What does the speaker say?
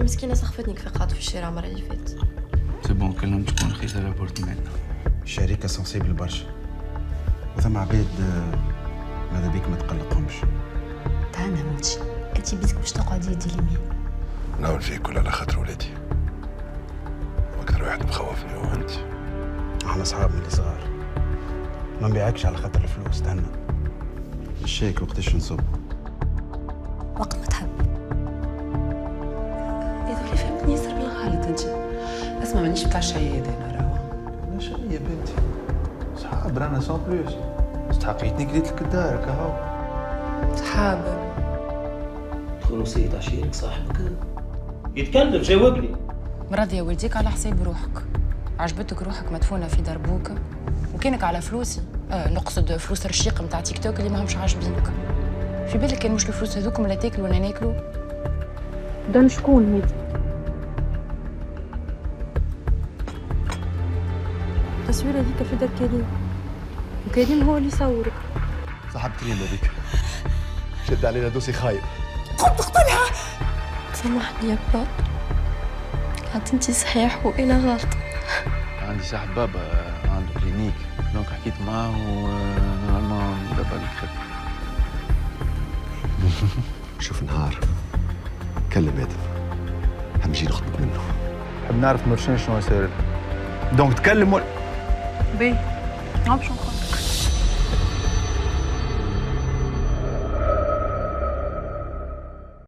مسكينه سخفتني كيف قعدت في الشارع المره اللي فاتت. سي بون كلهم شكون خيزة لابورتمون. الشركه سنسيبل برشا وثم عباد ماذا بيك ما تقلقهمش. تعال موتشي، انت بيزك باش تقعدي يدي اليمين. نعمل فيك كل على خاطر ولادي. واكثر واحد مخوفني هو انت. احنا اصحاب من اللي صغار، ما نبيعكش على خاطر الفلوس. تهنى الشيك وقتاش نصب؟ وقت ما تحب. هذول فهمتني ياسر بالغلط انت. اسمع مانيش بتاع الشيادة انا راهو. انا شنو يا بنتي؟ صحاب رانا سون بلوس. استحقيتني قلت لك الدار كهو. صحابة تكون سيد عشيرك صاحبك يتكلم جاوبني. مرضي ولديك على حساب روحك. عجبتك روحك مدفونة في دربوكة وكانك على فلوسي. نقصد فلوس الرشيق نتاع تيك توك اللي ماهمش عاجبينك. في بالك كان مش الفلوس هذوكم اللي تاكلوا ولا ناكلوا؟ ده شكون هادي؟ التصويرة هذيك في دار كريم، وكريم هو اللي يصورك. صاحبتني هذيك شد علينا دوسي خايب. قم تقتلها. سامحني يا بابا، كانت انتي صحيح وانا غلط. عندي صاحب بابا عنده كلينيك دونك حكيت معاه ونورمالمون دابا لك خد. شوف نهار كلم هاتف همجي نخطبك منه. نحب نعرف مرشين شنو صاير. دونك تكلم ولا باهي، باش نخرج.